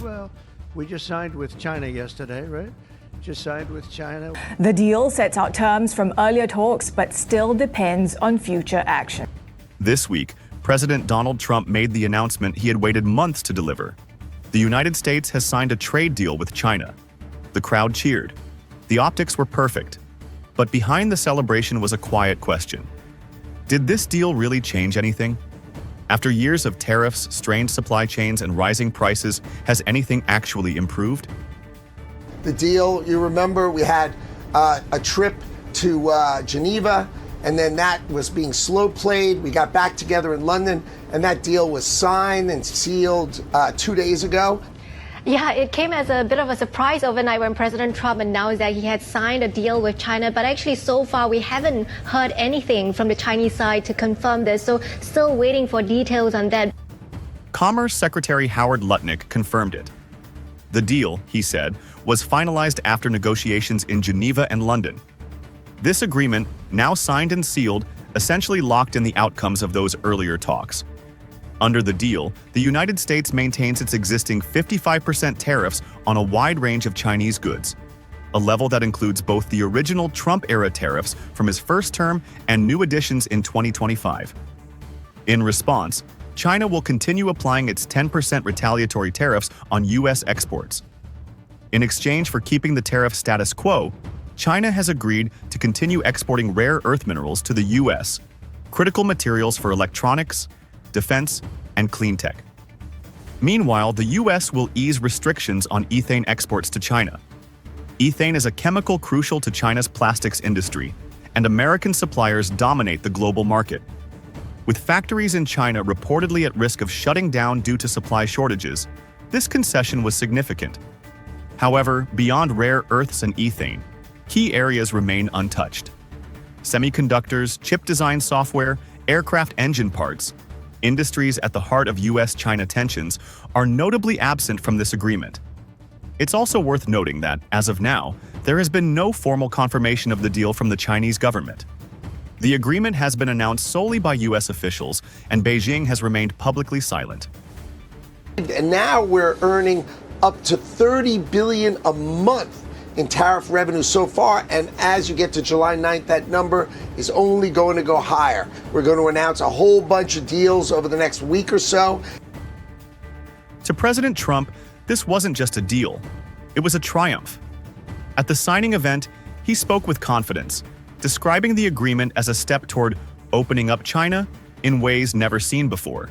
Well, we just signed with China yesterday, right? Just signed with China. The deal sets out terms from earlier talks, but still depends on future action. This week, President Donald Trump made the announcement he had waited months to deliver. The United States has signed a trade deal with China. The crowd cheered. The optics were perfect. But behind the celebration was a quiet question. Did this deal really change anything? After years of tariffs, strained supply chains, and rising prices, has anything actually improved? The deal, you remember, we had a trip to Geneva, and then that was being slow played. We got back together in London, and that deal was signed and sealed 2 days ago. Yeah, it came as a bit of a surprise overnight when President Trump announced that he had signed a deal with China. But actually, so far, we haven't heard anything from the Chinese side to confirm this. So still waiting for details on that. Commerce Secretary Howard Lutnick confirmed it. The deal, he said, was finalized after negotiations in Geneva and London. This agreement, now signed and sealed, essentially locked in the outcomes of those earlier talks. Under the deal, the United States maintains its existing 55% tariffs on a wide range of Chinese goods, a level that includes both the original Trump-era tariffs from his first term and new additions in 2025. In response, China will continue applying its 10% retaliatory tariffs on U.S. exports. In exchange for keeping the tariff status quo, China has agreed to continue exporting rare earth minerals to the U.S., critical materials for electronics, defense, and clean tech. Meanwhile, the U.S. will ease restrictions on ethane exports to China. Ethane is a chemical crucial to China's plastics industry, and American suppliers dominate the global market. With factories in China reportedly at risk of shutting down due to supply shortages, this concession was significant. However, beyond rare earths and ethane, key areas remain untouched. Semiconductors, chip design software, aircraft engine parts, industries at the heart of U.S.-China tensions, are notably absent from this agreement. It's also worth noting that, as of now, there has been no formal confirmation of the deal from the Chinese government. The agreement has been announced solely by U.S. officials, and Beijing has remained publicly silent. And now we're earning up to $30 billion a month in tariff revenue so far, and as you get to July 9th, that number is only going to go higher. We're going to announce a whole bunch of deals over the next week or so. To President Trump, this wasn't just a deal. It was a triumph. At the signing event, he spoke with confidence, describing the agreement as a step toward opening up China in ways never seen before.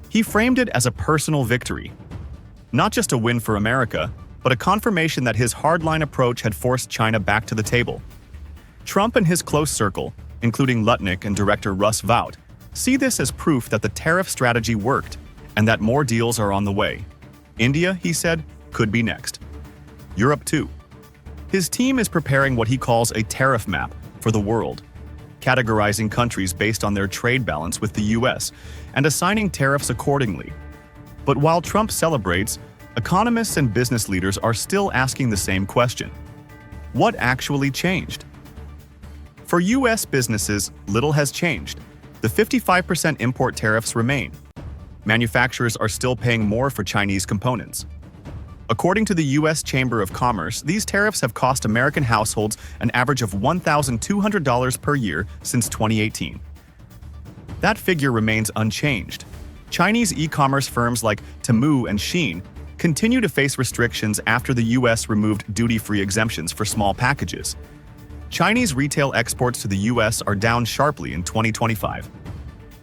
He framed it as a personal victory, not just a win for America, but a confirmation that his hardline approach had forced China back to the table. Trump and his close circle, including Lutnick and director Russ Vought, see this as proof that the tariff strategy worked and that more deals are on the way. India, he said, could be next. Europe too. His team is preparing what he calls a tariff map for the world, categorizing countries based on their trade balance with the US and assigning tariffs accordingly. But while Trump celebrates, economists and business leaders are still asking the same question. What actually changed? For U.S. businesses, little has changed. The 55% import tariffs remain. Manufacturers are still paying more for Chinese components. According to the U.S. Chamber of Commerce, these tariffs have cost American households an average of $1,200 per year since 2018. That figure remains unchanged. Chinese e-commerce firms like Temu and Shein continue to face restrictions after the U.S. removed duty-free exemptions for small packages. Chinese retail exports to the U.S. are down sharply in 2025.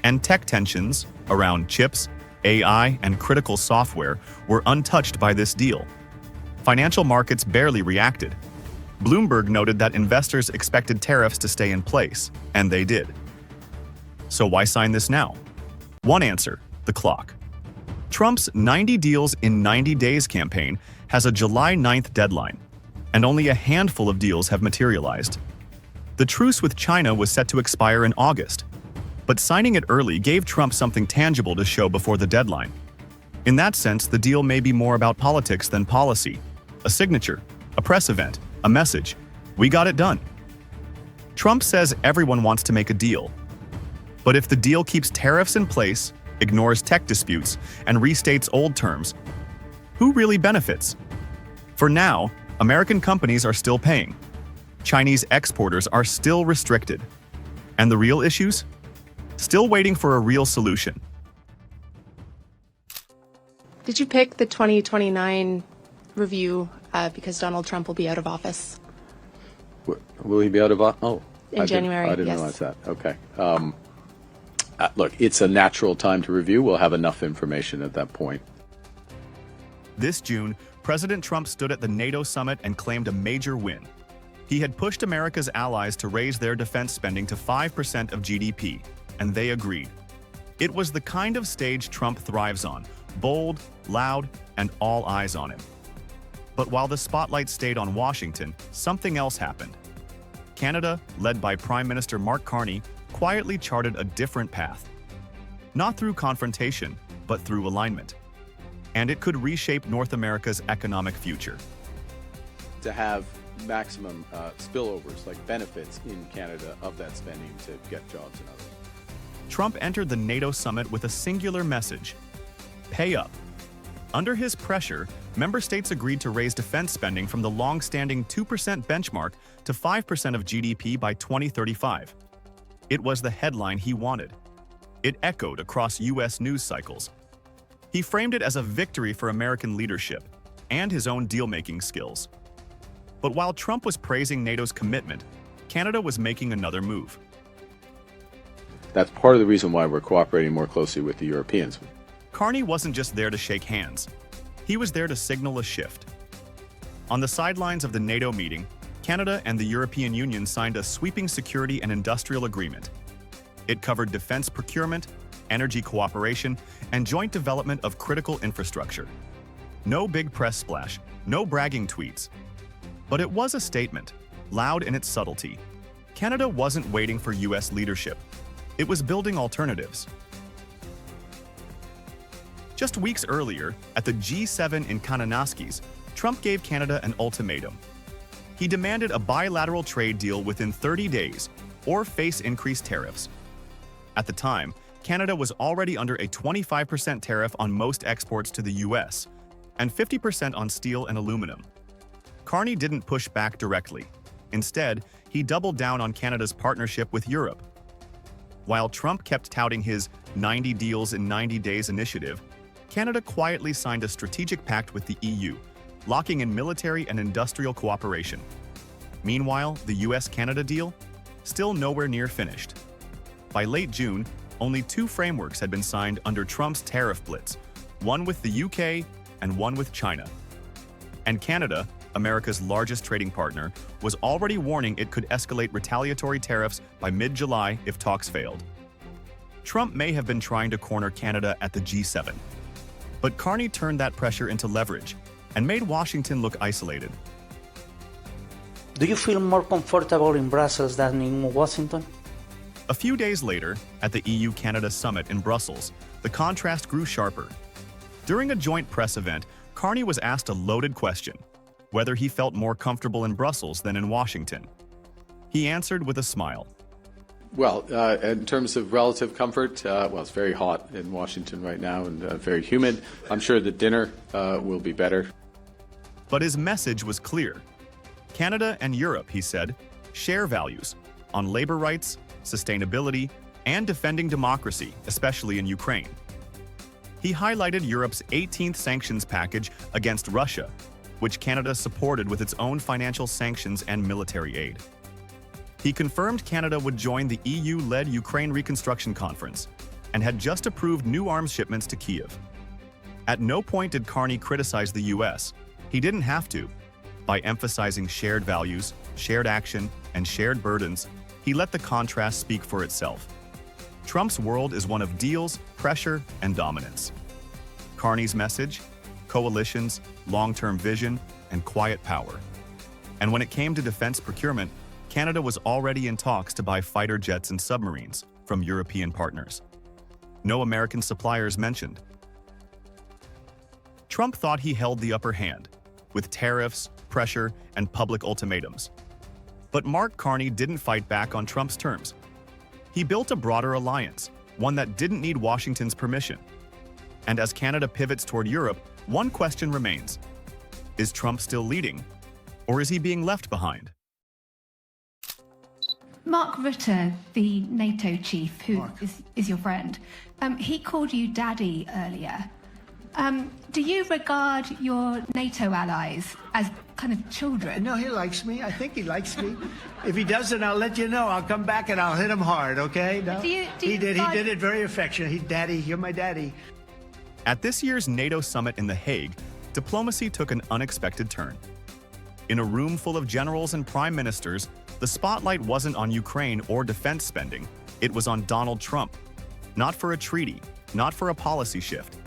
And tech tensions around chips, AI, and critical software were untouched by this deal. Financial markets barely reacted. Bloomberg noted that investors expected tariffs to stay in place, and they did. So why sign this now? One answer: the clock. Trump's 90 deals in 90 days campaign has a July 9th deadline, and only a handful of deals have materialized. The truce with China was set to expire in August, but signing it early gave Trump something tangible to show before the deadline. In that sense, the deal may be more about politics than policy. A signature, a press event, a message. We got it done. Trump says everyone wants to make a deal. But if the deal keeps tariffs in place, ignores tech disputes, and restates old terms, Who really benefits? For now, American companies are still paying. Chinese exporters are still restricted. And the real issues? Still waiting for a real solution. Did you pick the 2029 review because Donald Trump will be out of office? Will he be out of office? Oh, In January, I didn't yes. realize that. Okay. Look, it's a natural time to review. We'll have enough information at that point. This June, President Trump stood at the NATO summit and claimed a major win. He had pushed America's allies to raise their defense spending to 5% of GDP, and they agreed. It was the kind of stage Trump thrives on, bold, loud, and all eyes on him. But while the spotlight stayed on Washington, something else happened. Canada, led by Prime Minister Mark Carney, quietly charted a different path. Not through confrontation, but through alignment. And it could reshape North America's economic future. To have maximum spillovers, like benefits in Canada of that spending to get jobs and others. Trump entered the NATO summit with a singular message: pay up. Under his pressure, member states agreed to raise defense spending from the long-standing 2% benchmark to 5% of GDP by 2035. It was the headline he wanted. It echoed across U.S. news cycles. He framed it as a victory for American leadership and his own deal-making skills. But while Trump was praising NATO's commitment, Canada was making another move. That's part of the reason why we're cooperating more closely with the Europeans. Carney wasn't just there to shake hands. He was there to signal a shift. On the sidelines of the NATO meeting, Canada and the European Union signed a sweeping security and industrial agreement. It covered defense procurement, energy cooperation, and joint development of critical infrastructure. No big press splash, no bragging tweets. But it was a statement, loud in its subtlety. Canada wasn't waiting for U.S. leadership. It was building alternatives. Just weeks earlier, at the G7 in Kananaskis, Trump gave Canada an ultimatum. He demanded a bilateral trade deal within 30 days or face increased tariffs. At the time, Canada was already under a 25% tariff on most exports to the U.S. and 50% on steel and aluminum. Carney didn't push back directly. Instead, he doubled down on Canada's partnership with Europe. While Trump kept touting his 90 deals in 90 days initiative, Canada quietly signed a strategic pact with the EU, locking in military and industrial cooperation. Meanwhile, the US-Canada deal? Still nowhere near finished. By late June, only 2 frameworks had been signed under Trump's tariff blitz, one with the UK and one with China. And Canada, America's largest trading partner, was already warning it could escalate retaliatory tariffs by mid-July if talks failed. Trump may have been trying to corner Canada at the G7. But Carney turned that pressure into leverage and made Washington look isolated. Do you feel more comfortable in Brussels than in Washington? A few days later, at the EU-Canada summit in Brussels, the contrast grew sharper. During a joint press event, Carney was asked a loaded question: whether he felt more comfortable in Brussels than in Washington. He answered with a smile. Well, in terms of relative comfort, it's very hot in Washington right now and very humid. I'm sure the dinner will be better. But his message was clear. Canada and Europe, he said, share values on labor rights, sustainability, and defending democracy, especially in Ukraine. He highlighted Europe's 18th sanctions package against Russia, which Canada supported with its own financial sanctions and military aid. He confirmed Canada would join the EU-led Ukraine Reconstruction Conference and had just approved new arms shipments to Kyiv. At no point did Carney criticize the U.S. He didn't have to. By emphasizing shared values, shared action, and shared burdens, he let the contrast speak for itself. Trump's world is one of deals, pressure, and dominance. Carney's message? Coalitions, long-term vision, and quiet power. And when it came to defense procurement, Canada was already in talks to buy fighter jets and submarines from European partners. No American suppliers mentioned. Trump thought he held the upper hand, with tariffs, pressure, and public ultimatums. But Mark Carney didn't fight back on Trump's terms. He built a broader alliance, one that didn't need Washington's permission. And as Canada pivots toward Europe, One question remains. Is Trump still leading, or is he being left behind? Mark Rutte, the NATO chief, who is your friend, he called you daddy earlier. Do you regard your NATO allies as kind of children? No, he likes me. I think he likes me. If he doesn't, I'll let you know. I'll come back and I'll hit him hard, okay? No? He did it very affectionate. He's daddy. You're my daddy. At this year's NATO summit in The Hague, diplomacy took an unexpected turn. In a room full of generals and prime ministers, the spotlight wasn't on Ukraine or defense spending. It was on Donald Trump. Not for a treaty, not for a policy shift,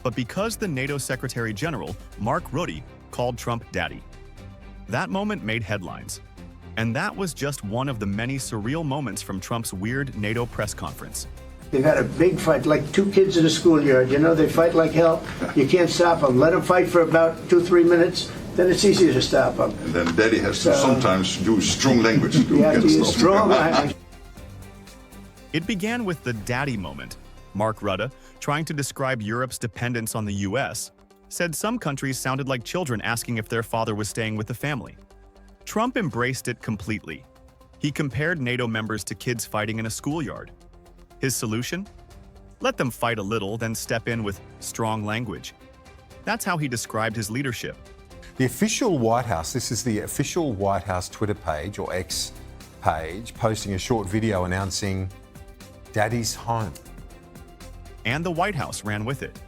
but because the NATO Secretary General, Mark Rutte, called Trump daddy. That moment made headlines. And that was just one of the many surreal moments from Trump's weird NATO press conference. They've had a big fight, like two kids in a schoolyard. You know, they fight like hell. You can't stop them. Let them fight for about 2-3 minutes. Then it's easier to stop them. And then Daddy has to sometimes use strong language to get strong language. It began with the daddy moment. Mark Rutte, trying to describe Europe's dependence on the U.S., said some countries sounded like children asking if their father was staying with the family. Trump embraced it completely. He compared NATO members to kids fighting in a schoolyard. His solution? Let them fight a little, then step in with strong language. That's how he described his leadership. The official White House, this is the official White House Twitter page, or X page, posting a short video announcing Daddy's home. And the White House ran with it.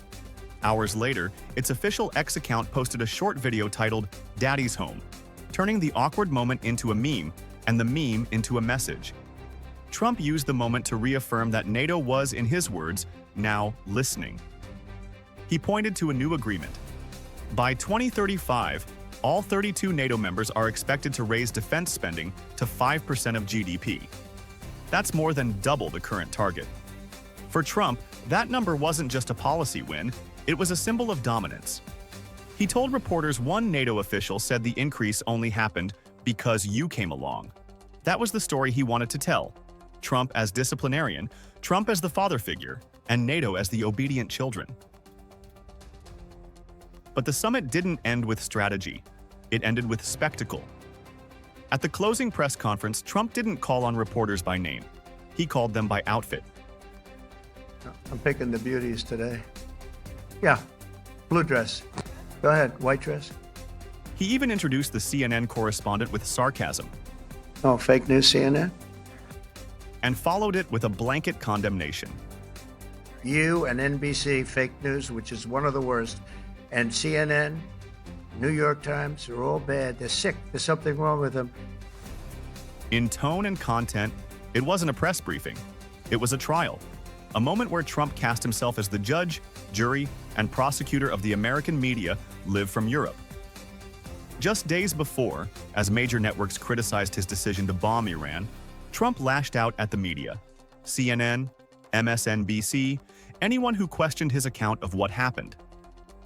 Hours later, its official X account posted a short video titled Daddy's Home, turning the awkward moment into a meme and the meme into a message. Trump used the moment to reaffirm that NATO was, in his words, now listening. He pointed to a new agreement. By 2035, all 32 NATO members are expected to raise defense spending to 5% of GDP. That's more than double the current target. For Trump, that number wasn't just a policy win, it was a symbol of dominance. He told reporters one NATO official said the increase only happened because you came along. That was the story he wanted to tell. Trump as disciplinarian, Trump as the father figure, and NATO as the obedient children. But the summit didn't end with strategy. It ended with spectacle. At the closing press conference, Trump didn't call on reporters by name. He called them by outfit. I'm picking the beauties today. Yeah, blue dress. Go ahead, white dress. He even introduced the CNN correspondent with sarcasm. Oh, fake news CNN? And followed it with a blanket condemnation. You and NBC, fake news, which is one of the worst, and CNN, New York Times, are all bad. They're sick. There's something wrong with them. In tone and content, it wasn't a press briefing. It was a trial. A moment where Trump cast himself as the judge, jury, and prosecutor of the American media live from Europe. Just days before, as major networks criticized his decision to bomb Iran, Trump lashed out at the media. CNN, MSNBC, anyone who questioned his account of what happened.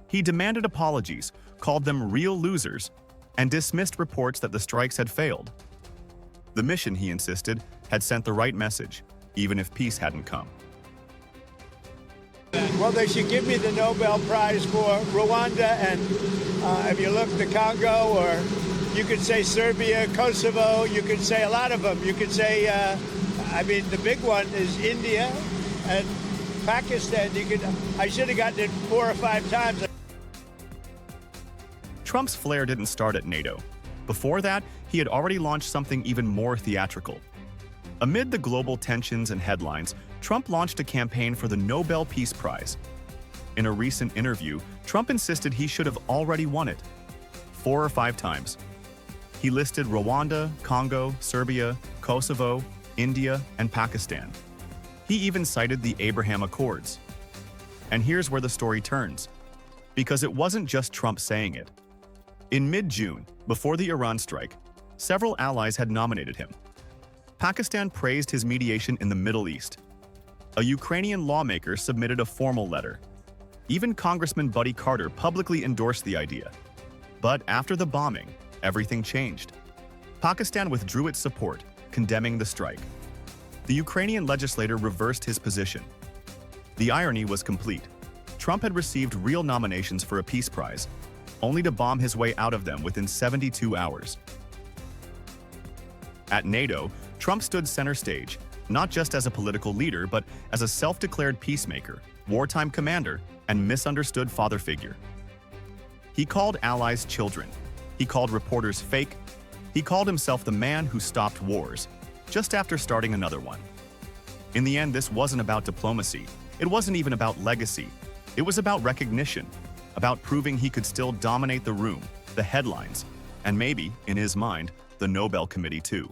He demanded apologies, called them real losers, and dismissed reports that the strikes had failed. The mission, he insisted, had sent the right message, even if peace hadn't come. Well, they should give me the Nobel Prize for Rwanda and, if you look, the Congo, or you could say Serbia, Kosovo, you could say a lot of them. You could say, the big one is India and Pakistan. I should have gotten it 4 or 5 times. Trump's flair didn't start at NATO. Before that, he had already launched something even more theatrical. Amid the global tensions and headlines, Trump launched a campaign for the Nobel Peace Prize. In a recent interview, Trump insisted he should have already won it 4 or 5 times. He listed Rwanda, Congo, Serbia, Kosovo, India, and Pakistan. He even cited the Abraham Accords. And here's where the story turns, because it wasn't just Trump saying it. In mid-June, before the Iran strike, several allies had nominated him. Pakistan praised his mediation in the Middle East. A Ukrainian lawmaker submitted a formal letter. Even Congressman Buddy Carter publicly endorsed the idea. But after the bombing, everything changed. Pakistan withdrew its support, condemning the strike. The Ukrainian legislator reversed his position. The irony was complete. Trump had received real nominations for a peace prize, only to bomb his way out of them within 72 hours. At NATO, Trump stood center stage, not just as a political leader, but as a self-declared peacemaker, wartime commander, and misunderstood father figure. He called allies children. He called reporters fake. He called himself the man who stopped wars, just after starting another one. In the end, this wasn't about diplomacy. It wasn't even about legacy. It was about recognition, about proving he could still dominate the room, the headlines, and maybe, in his mind, the Nobel Committee too.